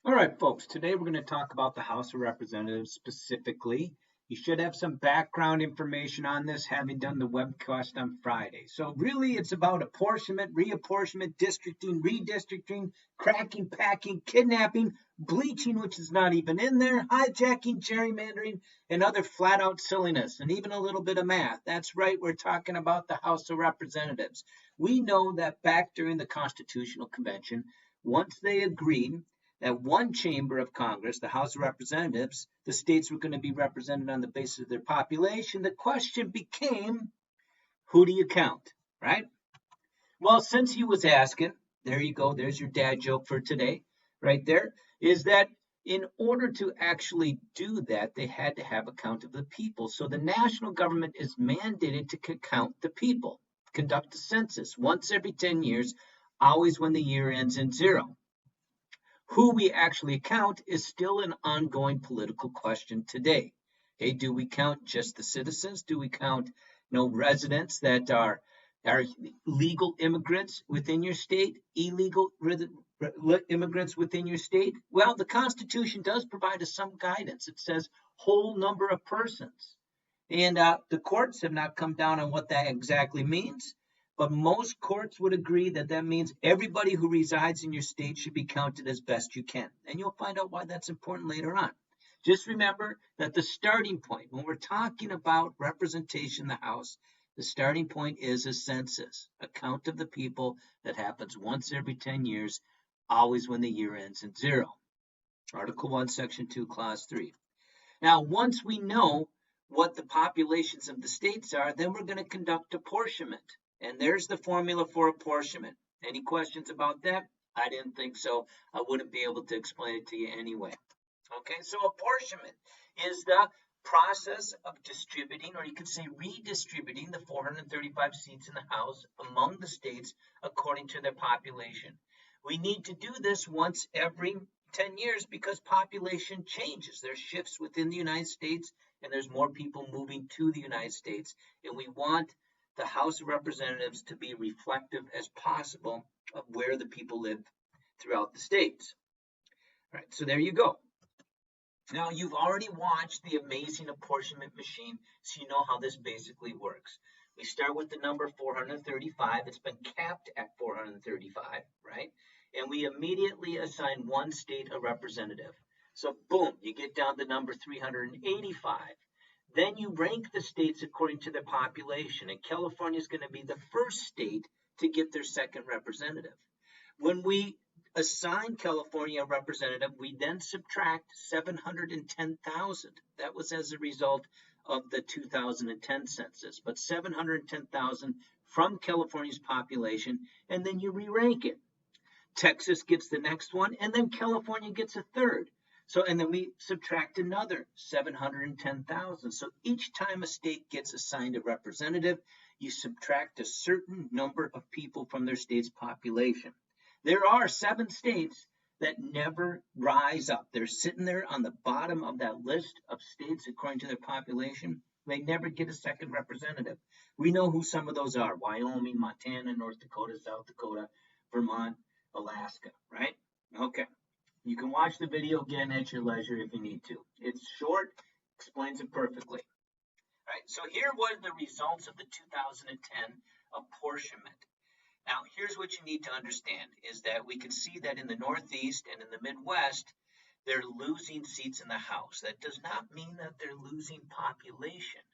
All right, folks, today we're going to talk about the House of Representatives specifically. You should have some background information on this, having done the webcast on Friday. So, really, it's about apportionment, reapportionment, districting, redistricting, cracking, packing, kidnapping, bleaching, which is not even in there, hijacking, gerrymandering, and other flat out silliness, and even a little bit of math. That's right, we're talking about the House of Representatives. We know that back during the Constitutional Convention, once they agreed that one chamber of Congress, the House of Representatives, the states were going to be represented on the basis of their population. The question became, who do you count, right? Well, since he was asking, there you go, there's your dad joke for today, right there, is that in order to actually do that, they had to have a count of the people. So the national government is mandated to count the people, conduct a census once every 10 years, always when the year ends in zero. Who we actually count is still an ongoing political question today. Okay, do we count just the citizens? Do we count residents that are legal immigrants within your state, illegal immigrants within your state? Well, the Constitution does provide us some guidance. It says whole number of persons. And the courts have not come down on what that exactly means. But most courts would agree that that means everybody who resides in your state should be counted as best you can. And you'll find out why that's important later on. Just remember that the starting point, when we're talking about representation in the House, the starting point is a census, a count of the people that happens once every 10 years, always when the year ends in zero. Article 1, Section 2, Clause 3. Now, once we know what the populations of the states are, then we're going to conduct apportionment. And there's the formula for apportionment. Any questions about that? I didn't think so. I wouldn't be able to explain it to you anyway. Okay, so apportionment is the process of distributing, or you could say redistributing, the 435 seats in the House among the states according to their population. We need to do this once every 10 years because population changes. There's shifts within the United States, and there's more people moving to the United States, and we want the House of Representatives to be reflective as possible of where the people live throughout the states. All right, so there you go. Now, you've already watched the amazing apportionment machine, so you know how this basically works. We start with the number 435. It's been capped at 435, right? And we immediately assign one state a representative. So, boom, you get down to number 385. Then you rank the states according to their population, and California is going to be the first state to get their second representative. When we assign California a representative, we then subtract 710,000. That was as a result of the 2010 census, but 710,000 from California's population, and then you re-rank it. Texas gets the next one, and then California gets a third. So, and then we subtract another 710,000. So each time a state gets assigned a representative, you subtract a certain number of people from their state's population. There are 7 states that never rise up. They're sitting there on the bottom of that list of states according to their population. They never get a second representative. We know who some of those are: Wyoming, Montana, North Dakota, South Dakota, Vermont, Alaska, right? Okay. You can watch the video again at your leisure if you need to. It's short, explains it perfectly. All right, so here were the results of the 2010 apportionment. Now, here's what you need to understand is that we can see that in the Northeast and in the Midwest, they're losing seats in the House. That does not mean that they're losing population.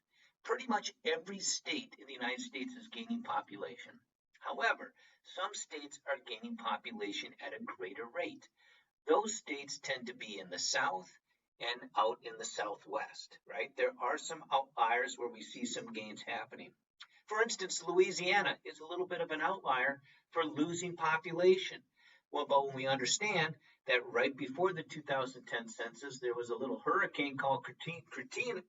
Pretty much every state in the United States is gaining population. However, some states are gaining population at a greater rate. Those states tend to be in the South and out in the Southwest, right? There are some outliers where we see some gains happening. For instance, Louisiana is a little bit of an outlier for losing population. Well, but when we understand that right before the 2010 census, there was a little hurricane called Katrina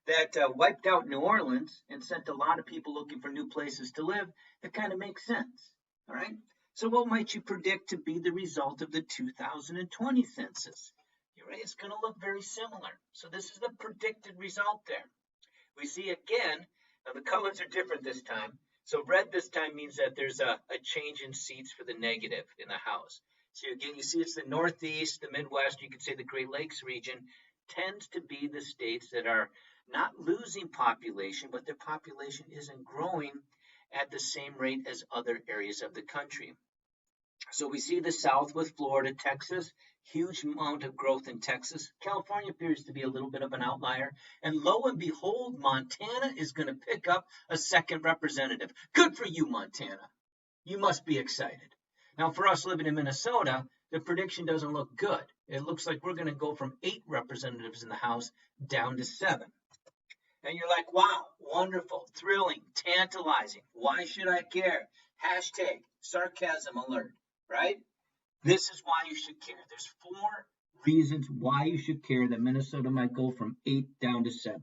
that wiped out New Orleans and sent a lot of people looking for new places to live, that kind of makes sense, all right? So what might you predict to be the result of the 2020 census? You're right, it's going to look very similar. So this is the predicted result there. We see again, now the colors are different this time. So red this time means that there's a change in seats for the negative in the House. So again, you see it's the Northeast, the Midwest, you could say the Great Lakes region tends to be the states that are not losing population, but their population isn't growing at the same rate as other areas of the country. So we see the South with Florida, Texas, huge amount of growth in Texas. California appears to be a little bit of an outlier. And lo and behold, Montana is going to pick up a second representative. Good for you, Montana. You must be excited. Now, for us living in Minnesota, the prediction doesn't look good. It looks like we're going to go from 8 representatives in the House down to 7. And you're like, wow, wonderful, thrilling, tantalizing. Why should I care? Hashtag sarcasm alert, right? This is why you should care. There's 4 reasons why you should care that Minnesota might go from 8 down to 7.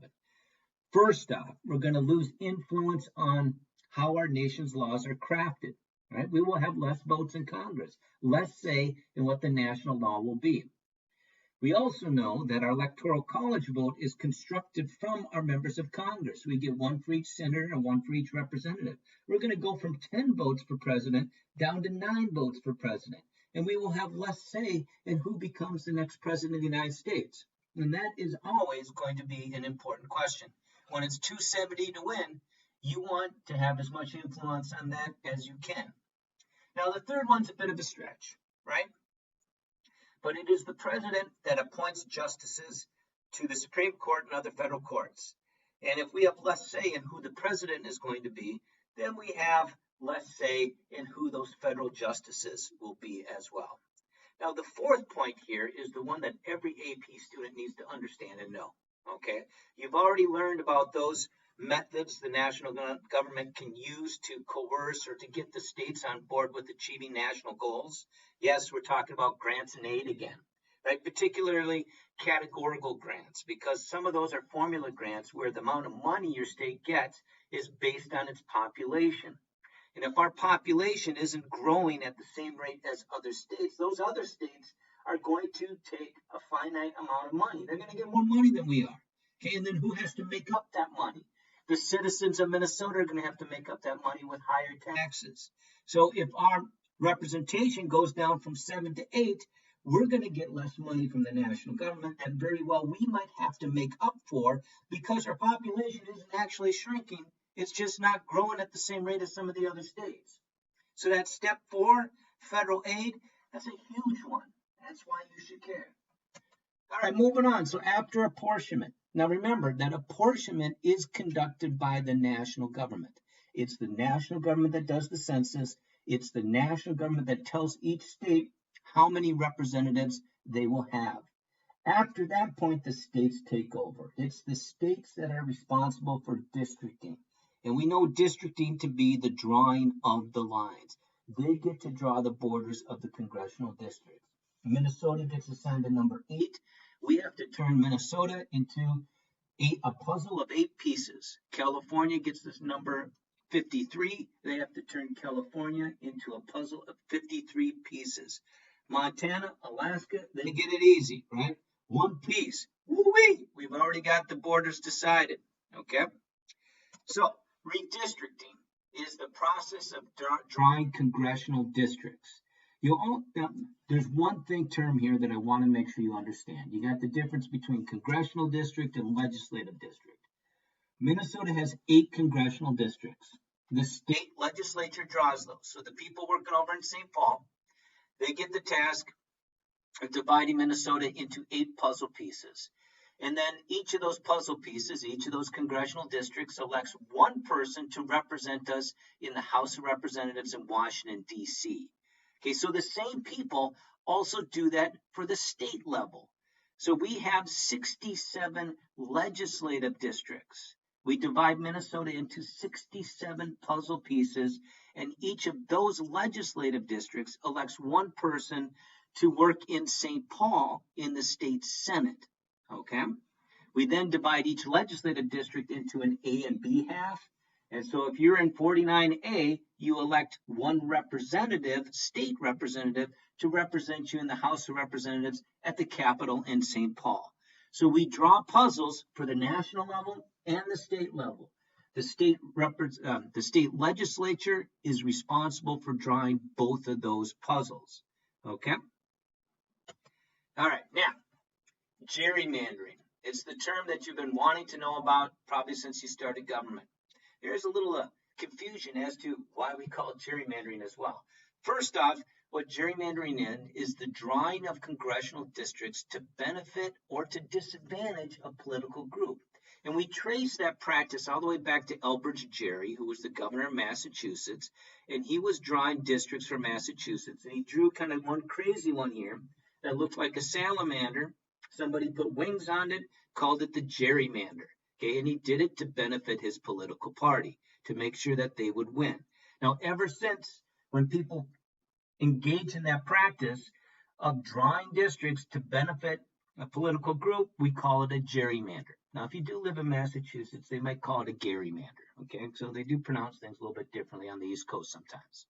First off, we're going to lose influence on how our nation's laws are crafted, right? We will have less votes in Congress, less say in what the national law will be. We also know that our electoral college vote is constructed from our members of Congress. We get 1 for each senator and 1 for each representative. We're going to go from 10 votes for president down to 9 votes for president. And we will have less say in who becomes the next president of the United States. And that is always going to be an important question. When it's 270 to win, you want to have as much influence on that as you can. Now, the third one's a bit of a stretch, right? But it is the president that appoints justices to the Supreme Court and other federal courts. And if we have less say in who the president is going to be, then we have less say in who those federal justices will be as well. Now, the fourth point here is the one that every AP student needs to understand and know, okay? You've already learned about those methods the national government can use to coerce or to get the states on board with achieving national goals. Yes, we're talking about grants and aid again, right? Particularly categorical grants, because some of those are formula grants where the amount of money your state gets is based on its population. And if our population isn't growing at the same rate as other states, those other states are going to take a finite amount of money. They're going to get more money than we are. Okay, and then who has to make up that money? The citizens of Minnesota are going to have to make up that money with higher taxes. So if our representation goes down from 7 to 8, we're going to get less money from the national government that very well we might have to make up for because our population isn't actually shrinking. It's just not growing at the same rate as some of the other states. So that's step 4, federal aid. That's a huge one. That's why you should care. All right, moving on. So after apportionment. Now remember that apportionment is conducted by the national government. It's the national government that does the census. It's the national government that tells each state how many representatives they will have. After that point, the states take over. It's the states that are responsible for districting. And we know districting to be the drawing of the lines. They get to draw the borders of the congressional districts. Minnesota gets assigned a number 8. We have to turn Minnesota into a puzzle of 8 pieces. California gets this number 53. They have to turn California into a puzzle of 53 pieces. Montana, Alaska, they get it easy, right? 1 piece. Woo-wee! We've already got the borders decided, okay? So, redistricting is the process of drawing congressional districts. There's one term here that I want to make sure you understand. You got the difference between congressional district and legislative district. Minnesota has 8 congressional districts. The state legislature draws those. So the people working over in St. Paul, they get the task of dividing Minnesota into 8 puzzle pieces. And then each of those puzzle pieces, each of those congressional districts elects 1 person to represent us in the House of Representatives in Washington, D.C. Okay, so the same people also do that for the state level. So we have 67 legislative districts. We divide Minnesota into 67 puzzle pieces, and each of those legislative districts elects 1 person to work in St. Paul in the state Senate. Okay, we then divide each legislative district into an A and B half. And so if you're in 49A, you elect 1 representative, state representative, to represent you in the House of Representatives at the Capitol in St. Paul. So we draw puzzles for the national level and the state level. The state legislature is responsible for drawing both of those puzzles. Okay. All right. Now, gerrymandering. It's the term that you've been wanting to know about probably since you started government. There's a little confusion as to why we call it gerrymandering as well. First off, what gerrymandering is the drawing of congressional districts to benefit or to disadvantage a political group. And we trace that practice all the way back to Elbridge Gerry, who was the governor of Massachusetts, and he was drawing districts for Massachusetts. And he drew kind of one crazy one here that looked like a salamander. Somebody put wings on it, called it the gerrymander. Okay, and he did it to benefit his political party, to make sure that they would win. Now, ever since when people engage in that practice of drawing districts to benefit a political group, we call it a gerrymander. Now, if you do live in Massachusetts, they might call it a gerrymander. Okay, so they do pronounce things a little bit differently on the East Coast sometimes.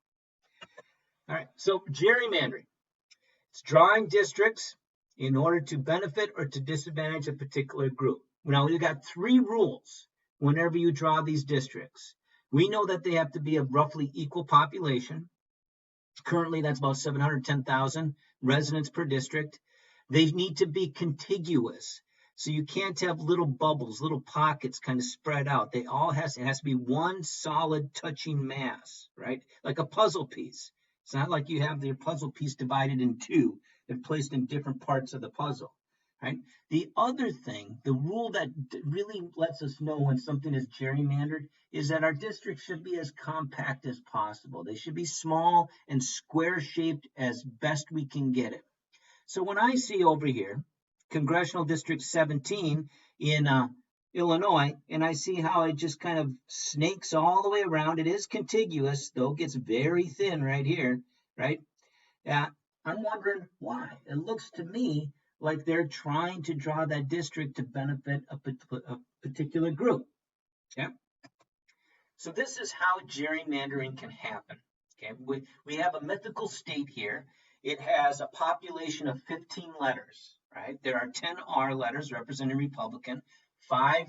All right, so gerrymandering. It's drawing districts in order to benefit or to disadvantage a particular group. Now, we've got 3 rules whenever you draw these districts. We know that they have to be of roughly equal population. Currently, that's about 710,000 residents per district. They need to be contiguous. So you can't have little bubbles, little pockets kind of spread out. It has to be one solid touching mass, right? Like a puzzle piece. It's not like you have your puzzle piece divided in 2 and placed in different parts of the puzzle, right? The other thing, the rule that really lets us know when something is gerrymandered is that our districts should be as compact as possible. They should be small and square-shaped as best we can get it. So when I see over here, Congressional District 17 in Illinois, and I see how it just kind of snakes all the way around. It is contiguous, though it gets very thin right here, right? I'm wondering why. It looks to me like they're trying to draw that district to benefit a particular group. Okay? So this is how gerrymandering can happen. Okay? We have a mythical state here. It has a population of 15 letters, right? There are 10 R letters representing Republican, 5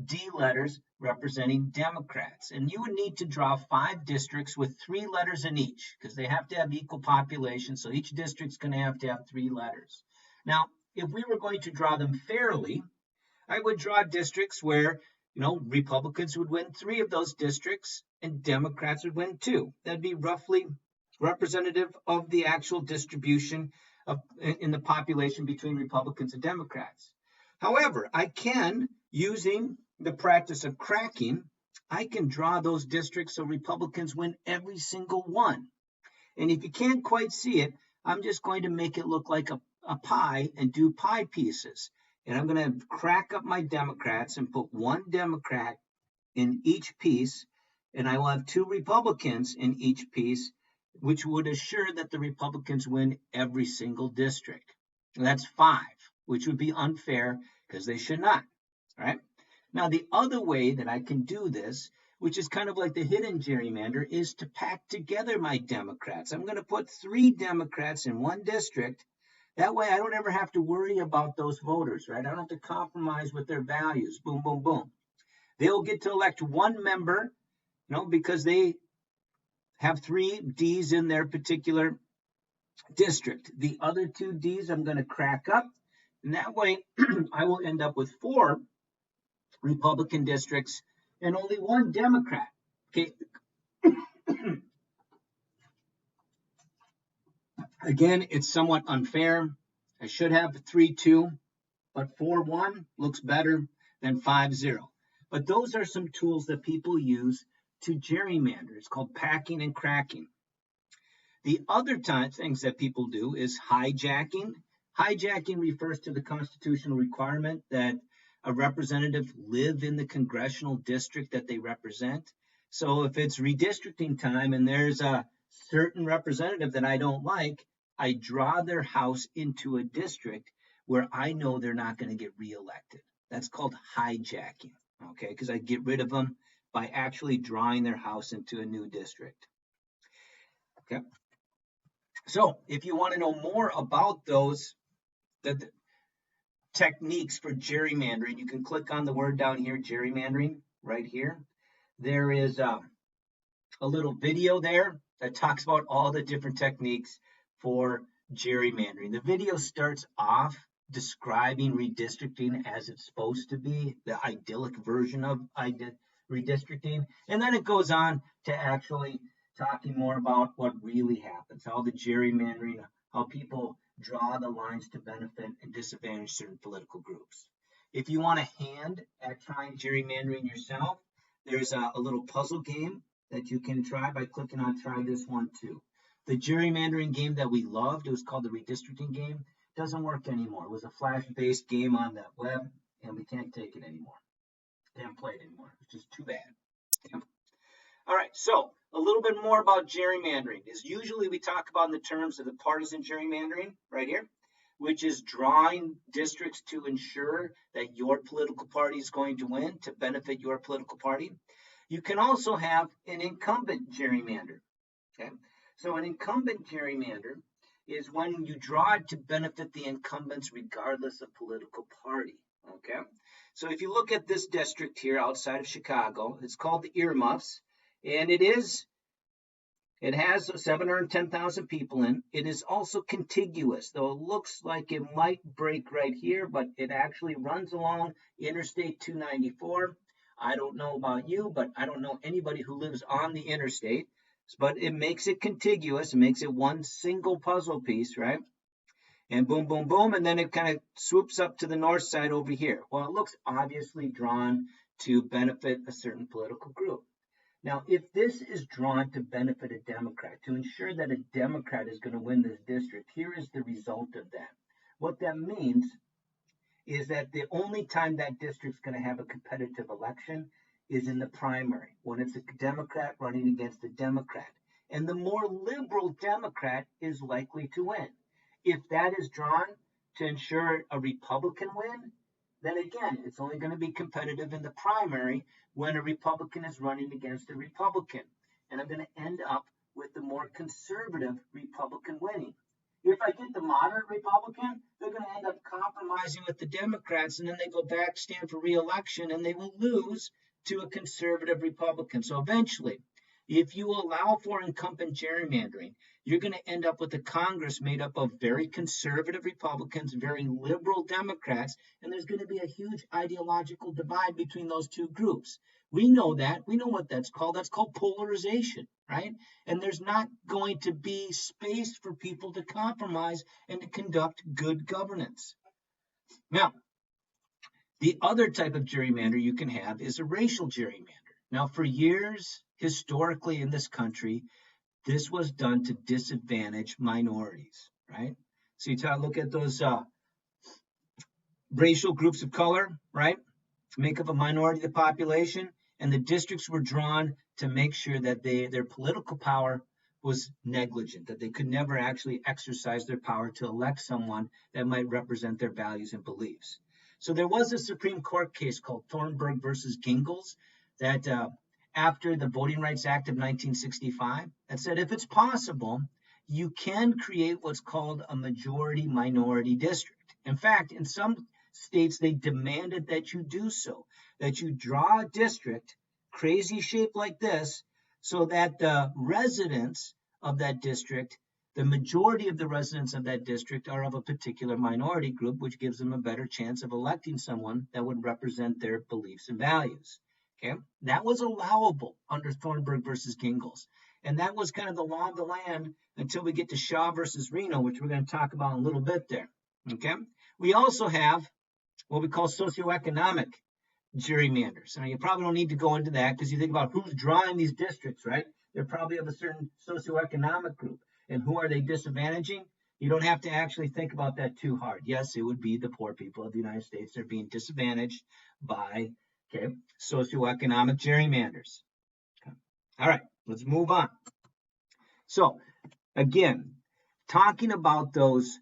D letters representing Democrats. And you would need to draw 5 districts with 3 letters in each because they have to have equal population. So each district's going to have 3 letters. Now, if we were going to draw them fairly, I would draw districts where, Republicans would win 3 of those districts and Democrats would win 2. That'd be roughly representative of the actual distribution in the population between Republicans and Democrats. However, I can, using the practice of cracking, I can draw those districts so Republicans win every single one. And if you can't quite see it, I'm just going to make it look like a pie and do pie pieces. And I'm going to crack up my Democrats and put 1 Democrat in each piece, and I will have 2 Republicans in each piece, which would assure that the Republicans win every single district. And that's 5, which would be unfair because they should not. All right. Now, the other way that I can do this, which is kind of like the hidden gerrymander, is to pack together my Democrats. I'm going to put 3 Democrats in 1 district. That way, I don't ever have to worry about those voters, right? I don't have to compromise with their values. Boom, boom, boom. They'll get to elect 1 member, because they have 3 Ds in their particular district. The other 2 Ds I'm going to crack up, and that way I will end up with 4 Republican districts and only 1 Democrat. Okay. Again, it's somewhat unfair. I should have 3-2, but 4-1 looks better than 5-0. But those are some tools that people use to gerrymander. It's called packing and cracking. The other things that people do is hijacking. Hijacking refers to the constitutional requirement that a representative live in the congressional district that they represent. So if it's redistricting time and there's a certain representative that I don't like, I draw their house into a district where I know they're not going to get reelected. That's called hijacking, okay? Because I get rid of them by actually drawing their house into a new district. Okay. So if you want to know more about those the techniques for gerrymandering, you can click on the word down here, gerrymandering, right here. There is a little video there that talks about all the different techniques for gerrymandering. The video starts off describing redistricting as it's supposed to be, the idyllic version of redistricting, and then it goes on to actually talking more about what really happens, how the gerrymandering, how people draw the lines to benefit and disadvantage certain political groups. If you want a hand at trying gerrymandering yourself, there's a little puzzle game that you can try by clicking on try this one too. The gerrymandering game that we loved, it was called the redistricting game, doesn't work anymore. It was a flash-based game on the web, and we can't take it anymore. Can't play it anymore, which is too bad. All right, so a little bit more about gerrymandering is usually we talk about in the terms of the partisan gerrymandering right here, which is drawing districts to ensure that your political party is going to win to benefit your political party. You can also have an incumbent gerrymander. Okay, so an incumbent gerrymander is when you draw it to benefit the incumbents regardless of political party. Okay, so if you look at this district here outside of Chicago, it's called the Earmuffs, and it has 710,000 people in. It is also contiguous, though it looks like it might break right here, but it actually runs along Interstate 294. I don't know about you, but I don't know anybody who lives on the interstate, but it makes it contiguous. It makes it one single puzzle piece, right? And boom, boom, boom, and then it kind of swoops up to the north side over here. Well, it looks obviously drawn to benefit a certain political group. Now, if this is drawn to benefit a Democrat, to ensure that a Democrat is going to win this district, here is the result of that. What that means is that the only time that district's going to have a competitive election is in the primary, when it's a Democrat running against a Democrat. And the more liberal Democrat is likely to win. If that is drawn to ensure a Republican win, then again, it's only going to be competitive in the primary when a Republican is running against a Republican. And I'm going to end up with the more conservative Republican winning. If I get the moderate Republican, they're going to end up compromising with the Democrats, and then they go back, stand for re-election, and they will lose to a conservative Republican. So eventually, if you allow for incumbent gerrymandering, you're going to end up with a Congress made up of very conservative Republicans, very liberal Democrats, and there's going to be a huge ideological divide between those two groups. We know that. We know what that's called. That's called polarization, right? And there's not going to be space for people to compromise and to conduct good governance. Now, the other type of gerrymander you can have is a racial gerrymander. Now, for years, historically in this country, this was done to disadvantage minorities, right? So you look at those racial groups of color, right? Make up a minority of the population, and the districts were drawn to make sure that their political power was negligent, that they could never actually exercise their power to elect someone that might represent their values and beliefs. So there was a Supreme Court case called Thornburg versus Gingles that after the Voting Rights Act of 1965 that said if it's possible, you can create what's called a majority minority district. In fact, in some states, they demanded that you do so, that you draw a district crazy shaped like this so that the residents of that district, the majority of the residents of that district are of a particular minority group, which gives them a better chance of electing someone that would represent their beliefs and values. Okay, that was allowable under Thornburg versus Gingles. And that was kind of the law of the land until we get to Shaw versus Reno, which we're going to talk about in a little bit there. Okay, we also have what we call socioeconomic gerrymanders. Now, you probably don't need to go into that because you think about who's drawing these districts, right? They're probably of a certain socioeconomic group. And who are they disadvantaging? You don't have to actually think about that too hard. Yes, it would be the poor people of the United States. They're being disadvantaged by socioeconomic gerrymanders. Okay. All right, let's move on. So, again, talking about those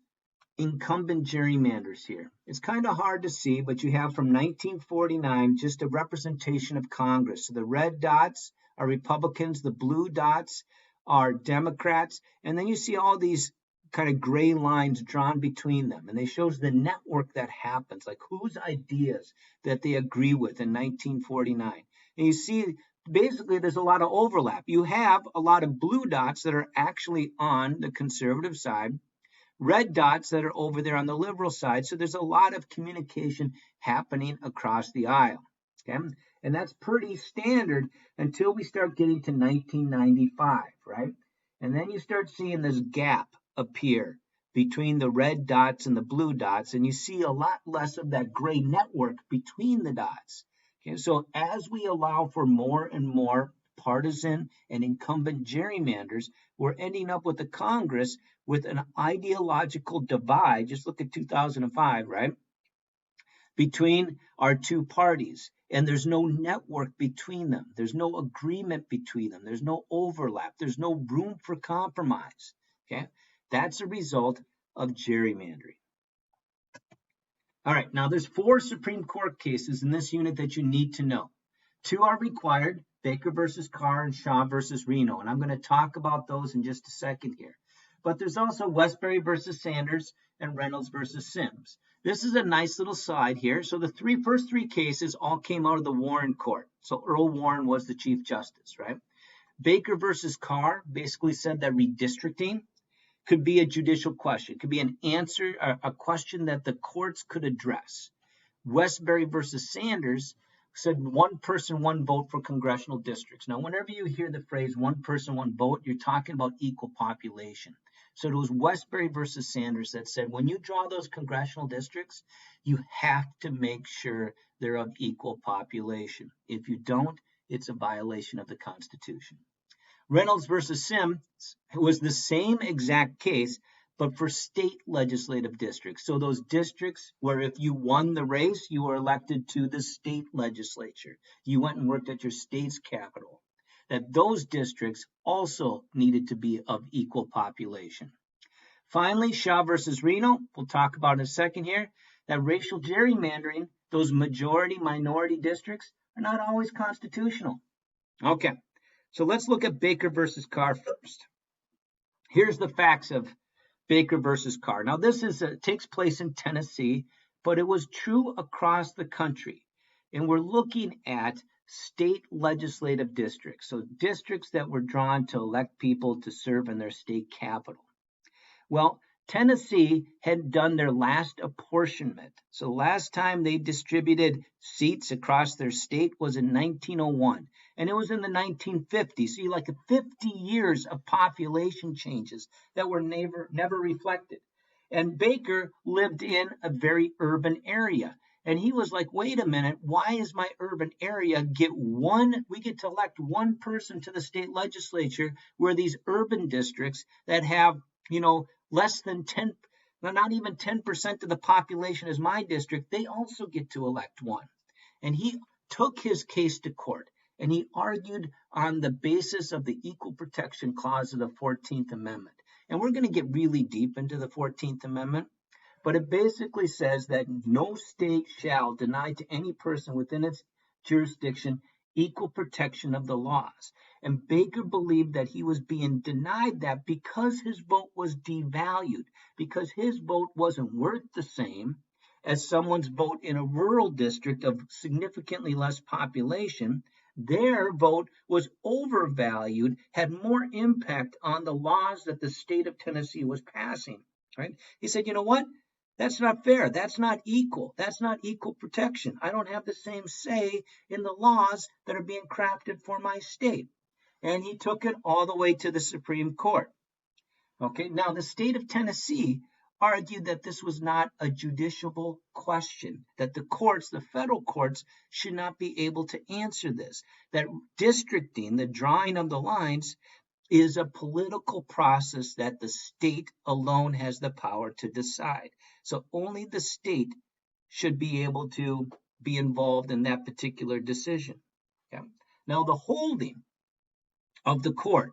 incumbent gerrymanders here. It's kind of hard to see, but you have from 1949 just a representation of Congress. So the red dots are Republicans, the blue dots are Democrats, and then you see all these kind of gray lines drawn between them, and they shows the network that happens, like whose ideas that they agree with in 1949. And you see basically there's a lot of overlap. You have a lot of blue dots that are actually on the conservative side red dots that are over there on the liberal side. So there's a lot of communication happening across the aisle. Okay? And that's pretty standard until we start getting to 1995, right? And then you start seeing this gap appear between the red dots and the blue dots, and you see a lot less of that gray network between the dots. Okay, so as we allow for more and more partisan and incumbent gerrymanders, we're ending up with a Congress with an ideological divide. Just look at 2005, right? Between our two parties. And there's no network between them. There's no agreement between them. There's no overlap. There's no room for compromise. Okay? That's a result of gerrymandering. All right, now there's 4 Supreme Court cases in this unit that you need to know. 2 are required, Baker versus Carr and Shaw versus Reno, and I'm going to talk about those in just a second here. But there's also Westbury versus Sanders and Reynolds versus Sims. This is a nice little slide here. So the first three cases all came out of the Warren Court. So Earl Warren was the Chief Justice, right? Baker versus Carr basically said that redistricting could be a judicial question, could be an answer, a question that the courts could address. Westbury versus Sanders said one person, one vote for congressional districts. Now, whenever you hear the phrase one person, one vote, you're talking about equal population. So it was Westbury versus Sanders that said when you draw those congressional districts, you have to make sure they're of equal population. If you don't, it's a violation of the Constitution. Reynolds versus Sims was the same exact case, but for state legislative districts. So those districts where if you won the race, you were elected to the state legislature. You went and worked at your state's capital. That those districts also needed to be of equal population. Finally, Shaw versus Reno, we'll talk about in a second here, that racial gerrymandering, those majority-minority districts, are not always constitutional. Okay, so let's look at Baker versus Carr first. Here's the facts of Baker versus Carr. Now, this takes place in Tennessee, but it was true across the country. And we're looking at state legislative districts, so districts that were drawn to elect people to serve in their state capital. Well, Tennessee had done their last apportionment. So last time they distributed seats across their state was in 1901, and it was in the 1950s. So you like 50 years of population changes that were never reflected. And Baker lived in a very urban area. And he was like, wait a minute, why is my urban area we get to elect one person to the state legislature, where these urban districts that have, less than 10, not even 10% of the population as my district, they also get to elect one. And he took his case to court, and he argued on the basis of the Equal Protection Clause of the 14th Amendment. And we're going to get really deep into the 14th Amendment. But it basically says that no state shall deny to any person within its jurisdiction equal protection of the laws. And Baker believed that he was being denied that because his vote was devalued, because his vote wasn't worth the same as someone's vote in a rural district of significantly less population. Their vote was overvalued, had more impact on the laws that the state of Tennessee was passing. Right? He said, you know what? That's not fair. That's not equal. That's not equal protection. I don't have the same say in the laws that are being crafted for my state. And he took it all the way to the Supreme Court. Okay, now the state of Tennessee argued that this was not a judiciable question, that the courts, the federal courts, should not be able to answer this, that districting, the drawing of the lines, is a political process that the state alone has the power to decide. So only the state should be able to be involved in that particular decision. Okay? Now, the holding of the court,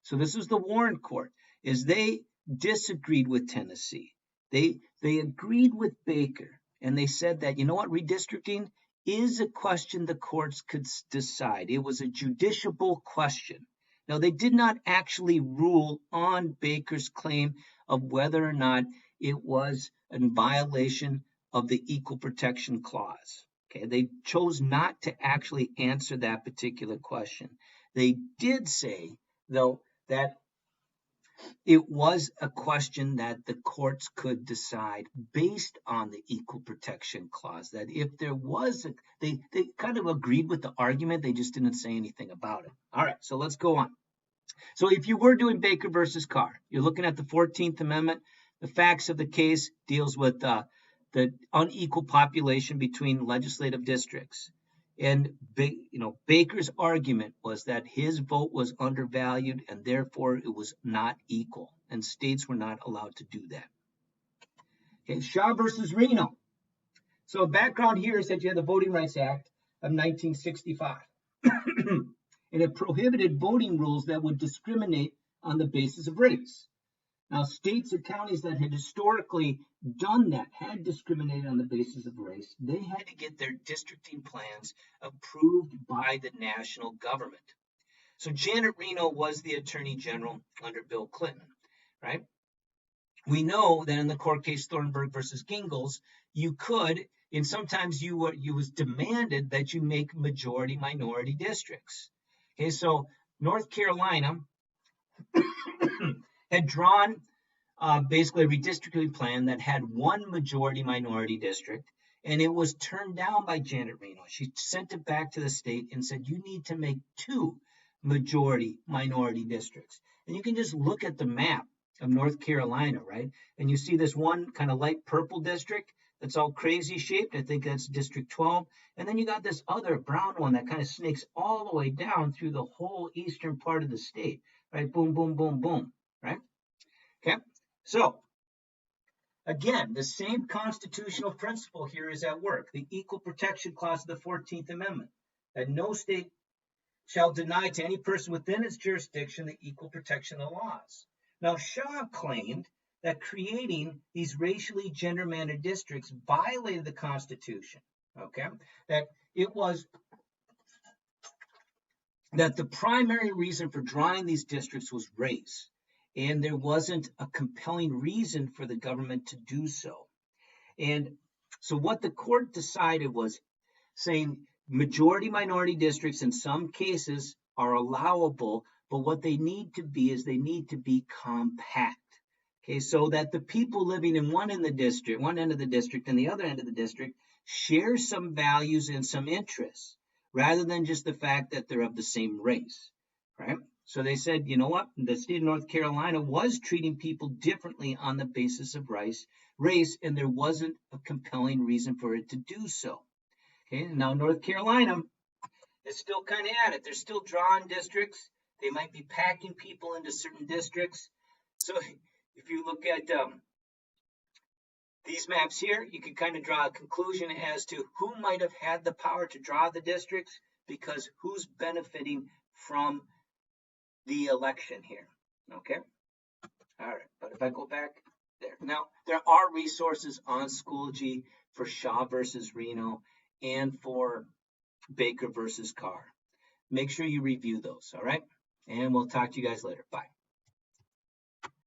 so this is the Warren Court, is they disagreed with Tennessee. They agreed with Baker, and they said that, you know what, redistricting is a question the courts could decide. It was a judiciable question. Now, they did not actually rule on Baker's claim of whether or not it was in violation of the Equal Protection Clause. Okay, they chose not to actually answer that particular question. They did say, though, that it was a question that the courts could decide based on the equal protection clause, that if there was they kind of agreed with the argument, they just didn't say anything about it. All right, so let's go on. So if you were doing Baker versus Carr, you're looking at the 14th Amendment. The facts of the case deals with the unequal population between legislative districts. And Baker's argument was that his vote was undervalued and therefore it was not equal, and states were not allowed to do that. Okay, Shaw versus Reno. So background here is that you had the Voting Rights Act of 1965. And it prohibited voting rules that would discriminate on the basis of race. Now, states and counties that had historically done that, had discriminated on the basis of race, they had to get their districting plans approved by the national government. So Janet Reno was the Attorney General under Bill Clinton, right? We know that in the court case Thornburg versus Gingles, you could, and sometimes you was demanded that you make majority minority districts. Okay, so North Carolina had drawn basically a redistricting plan that had one majority minority district, and it was turned down by Janet Reno. She sent it back to the state and said, you need to make two majority minority districts. And you can just look at the map of North Carolina, right? And you see this one kind of light purple district that's all crazy shaped. I think that's District 12. And then you got this other brown one that kind of snakes all the way down through the whole eastern part of the state, right? Boom, boom, boom, boom, right? Okay, so again, the same constitutional principle here is at work. The Equal Protection Clause of the 14th Amendment, that no state shall deny to any person within its jurisdiction the equal protection of the laws. Now, Shaw claimed that creating these racially gerrymandered districts violated the Constitution, okay? That it was that the primary reason for drawing these districts was race, and there wasn't a compelling reason for the government to do so. And so what the court decided was saying majority minority districts in some cases are allowable, but what they need to be is they need to be compact. Okay, so that the people living in one end of the district and the other end of the district share some values and some interests, rather than just the fact that they're of the same race, right? So they said, you know what? The state of North Carolina was treating people differently on the basis of race, and there wasn't a compelling reason for it to do so. Okay, now North Carolina is still kind of at it. They're still drawing districts. They might be packing people into certain districts. So if you look at these maps here, you can kind of draw a conclusion as to who might have had the power to draw the districts, because who's benefiting from the election here. Okay, all right, but if I go back there, now there are resources on Schoology for Shaw versus Reno and for Baker versus Carr. Make sure you review those, all right? And we'll talk to you guys later. Bye.